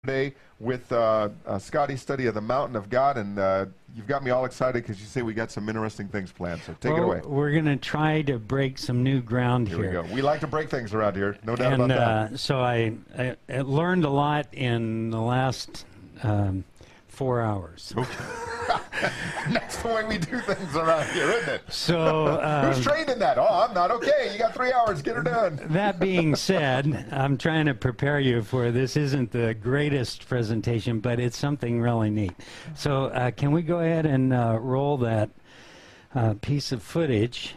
Today with Scotty's study of the Mountain of God, and you've got me all excited because you say we got some interesting things planned, so take it away. We're going to try to break some new ground here. Here we go. We like to break things around here, no doubt about that. So I learned a lot in the last 4 hours. Okay. That's the way we do things around here, isn't it? So who's trained in that? Oh, I'm not. Okay, you got 3 hours. Get her done. That being said, I'm trying to prepare you for this. Isn't the greatest presentation, but it's something really neat. So can we go ahead and roll that piece of footage?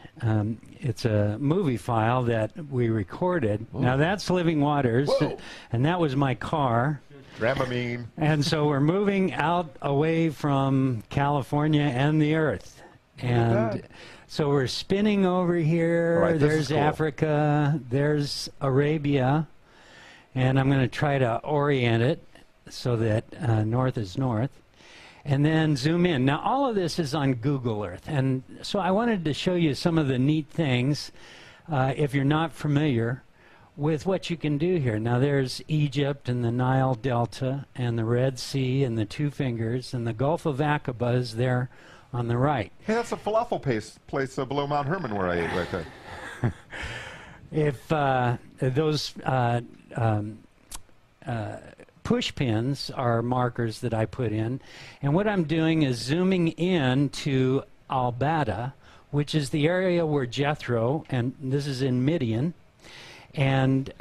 It's a movie file that we recorded. Whoa. Now that's Living Waters. Whoa. And that was my car. Dramamine. And so we're moving out away from California and the Earth. And so we're spinning over here. Right, there's cool. Africa. There's Arabia. And I'm going to try to orient it so that north is north. And then zoom in. Now, all of this is on Google Earth. And so I wanted to show you some of the neat things, if you're not familiar with what you can do here. Now there's Egypt and the Nile Delta and the Red Sea and the Two Fingers and the Gulf of Aqaba is there on the right. Hey, that's a falafel place below Mount Hermon where I ate right there. If those push pins are markers that I put in, and what I'm doing is zooming in to Al-Bada, which is the area where Jethro, and this is in Midian, and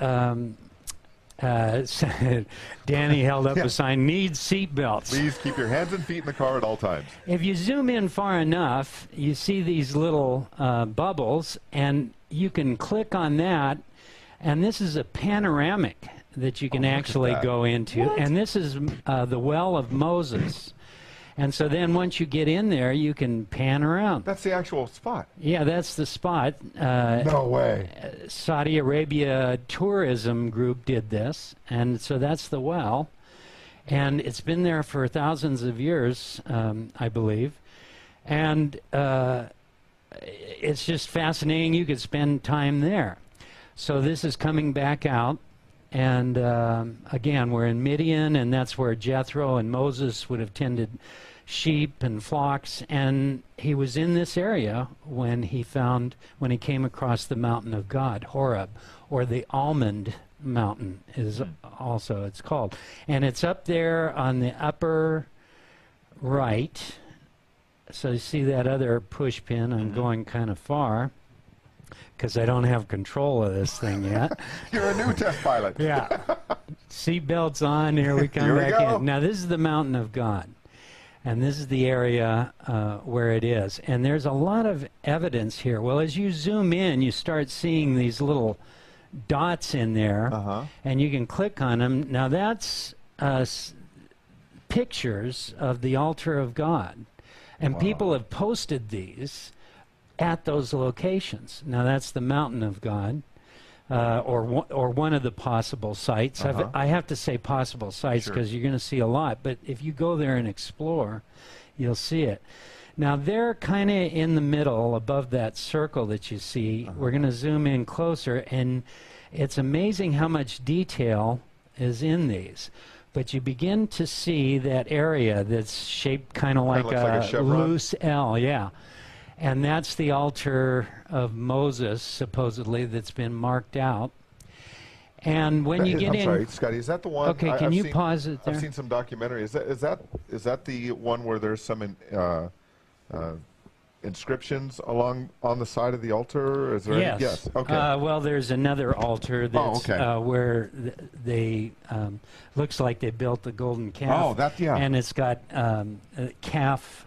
Danny held up a sign, needs seat belts. Please keep your hands and feet in the car at all times. If you zoom in far enough, you see these little bubbles, and you can click on that, and this is a panoramic that you can actually go into. What? And this is the Well of Moses. And so then once you get in there, you can pan around. That's the actual spot. Yeah, that's the spot. No way. Saudi Arabia Tourism Group did this, and so that's the well. And it's been there for thousands of years, I believe. And it's just fascinating. You could spend time there. So this is coming back out. And again, we're in Midian, and that's where Jethro and Moses would have tended sheep and flocks. And he was in this area when he came across the mountain of God, Horeb, or the Almond Mountain is also it's called. And it's up there on the upper right. So you see that other push pin. I'm going kind of far, because I don't have control of this thing yet. You're a new test pilot. Yeah. Seatbelts on. Here we come back in. Now, this is the Mountain of God. And this is the area where it is. And there's a lot of evidence here. Well, as you zoom in, you start seeing these little dots in there. And you can click on them. Now, that's pictures of the altar of God. And people have posted these at those locations. Now that's the Mountain of God, or one of the possible sites. I have to say possible sites because you're going to see a lot, but if you go there and explore, you'll see it. Now they're kind of in the middle above that circle that you see. We're going to zoom in closer, and it's amazing how much detail is in these. But you begin to see that area that's shaped kind of like a loose L, yeah. And that's the altar of Moses, supposedly, that's been marked out. And when you get in... I'm sorry, Scotty, is that the one? Okay, can you pause it there? I've seen some documentary. Is that the one where there's some inscriptions on the side of the altar? Is there yes. Yes. Okay. Well, there's another altar that's where they looks like they built the golden calf. Oh, that yeah. And it's got calf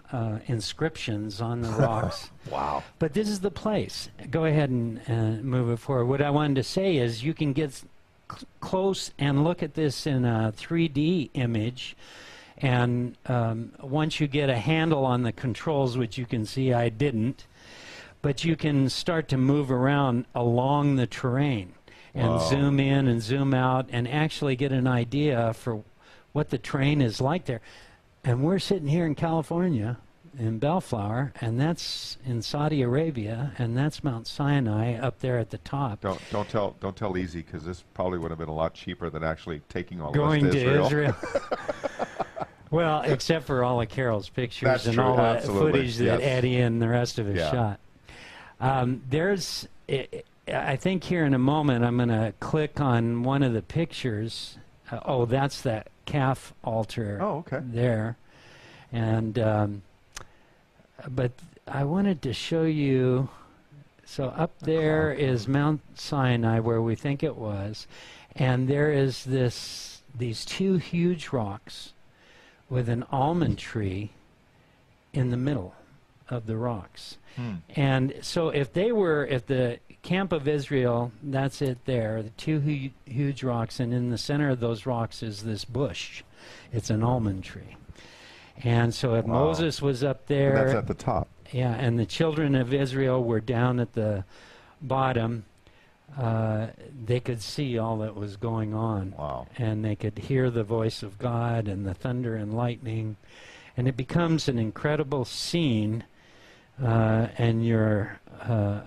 inscriptions on the rocks. Wow. But this is the place. Go ahead and move it forward. What I wanted to say is you can get close and look at this in a 3D image. And once you get a handle on the controls, which you can see I didn't, but you can start to move around along the terrain and zoom in and zoom out and actually get an idea for what the terrain is like there. And we're sitting here in California in Bellflower, and that's in Saudi Arabia, and that's Mount Sinai up there at the top. Don't tell easy, because this probably would have been a lot cheaper than actually taking all Going of us to Israel. Well, except for all of Carol's pictures That's and true, all the absolutely, footage that yes. Eddie and the rest of us Yeah. shot. I think here in a moment I'm going to click on one of the pictures. Oh, that's that calf altar Okay. there. And but I wanted to show you, so up there is Mount Sinai where we think it was, and there is these two huge rocks with an almond tree in the middle of the rocks. And so if the camp of Israel, that's it there, the two huge rocks, and in the center of those rocks is this bush. It's an almond tree. And so if Wow. Moses was up there, And that's at the top. yeah, and the children of Israel were down at the bottom, they could see all that was going on. Wow. And they could hear the voice of God and the thunder and lightning. And it becomes an incredible scene, and your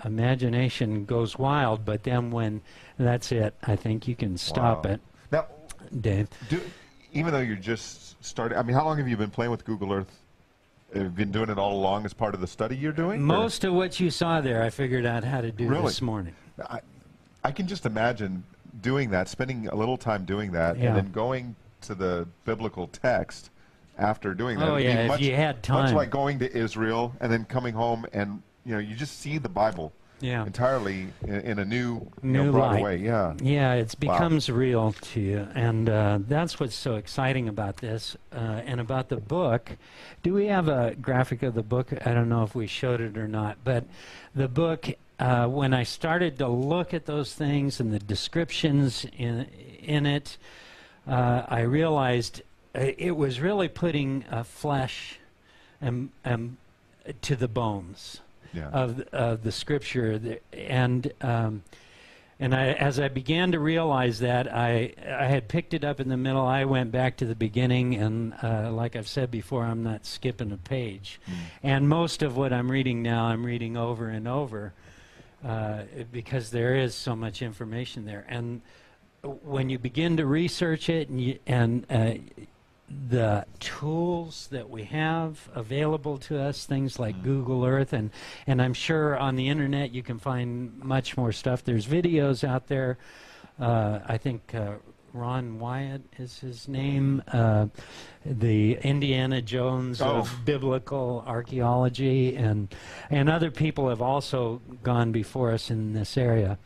imagination goes wild. But then when that's it, I think you can stop Wow. it, Now, Dave. even though you're just starting, I mean, how long have you been playing with Google Earth? Have you been doing it all along as part of the study you're doing? or- Most of what you saw there, I figured out how to do Really? this morning. I can just imagine doing that, spending a little time doing that, Yeah. and then going to the biblical text after doing that. Oh, It'd be yeah, if much, you had much time. like going to Israel and then coming home, and you just see the Bible Yeah. entirely in a new, New broader light. way. Yeah. Yeah, it becomes real to you, and that's what's so exciting about this and about the book. Do we have a graphic of the book? I don't know if we showed it or not, but the book, when I started to look at those things and the descriptions in it, I realized it was really putting flesh and to the bones Yeah. of the scripture, and as I began to realize that, I had picked it up in the middle. I went back to the beginning, and like I've said before, I'm not skipping a page. And most of what I'm reading now, I'm reading over and over because there is so much information there. And when you begin to research it, and the tools that we have available to us, things like Google Earth, and I'm sure on the internet you can find much more stuff. There's videos out there. I think Ron Wyatt is his name, the Indiana Jones of biblical archaeology, and other people have also gone before us in this area.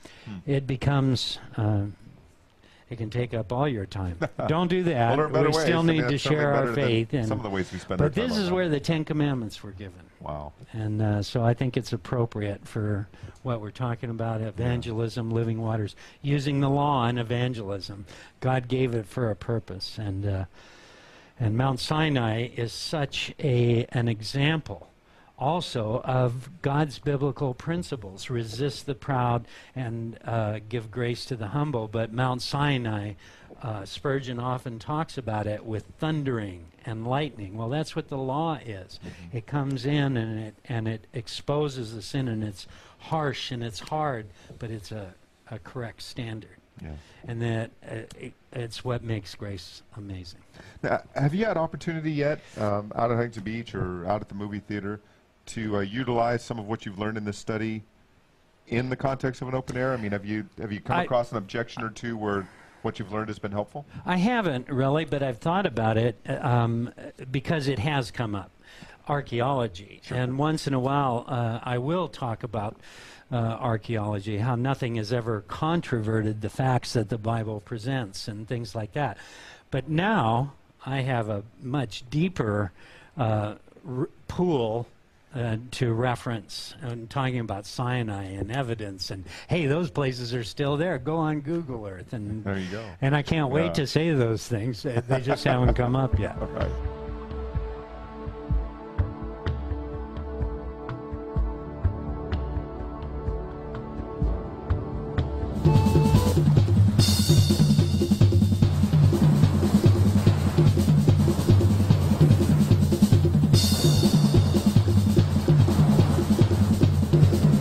It becomes it can take up all your time. Don't do that. Well, there are better We ways. still I mean, need to that's certainly share our better than faith. And, some of the ways we spend our but time this on is that. where the Ten Commandments were given. Wow. And so I think it's appropriate for what we're talking about, evangelism, living waters, using the law in evangelism. God gave it for a purpose. And Mount Sinai is such an example also of God's biblical principles. Resist the proud and give grace to the humble. But Mount Sinai, Spurgeon often talks about it with thundering and lightning. Well, that's what the law is. It comes in and it exposes the sin, and it's harsh and it's hard, but it's a correct standard. Yeah. And that it's what makes grace amazing. Now, have you had opportunity yet, out at Huntington Beach or out at the movie theater, to utilize some of what you've learned in this study in the context of an open air? I mean, have you come across an objection or two where what you've learned has been helpful? I haven't really, but I've thought about it because it has come up, archaeology. Sure. And once in a while, I will talk about archaeology, how nothing has ever controverted the facts that the Bible presents and things like that. But now I have a much deeper pool to reference, and talking about Sinai and evidence, and hey, those places are still there. Go on Google Earth, and There you go. And I can't wait to say those things. They just haven't come up yet. All right. you.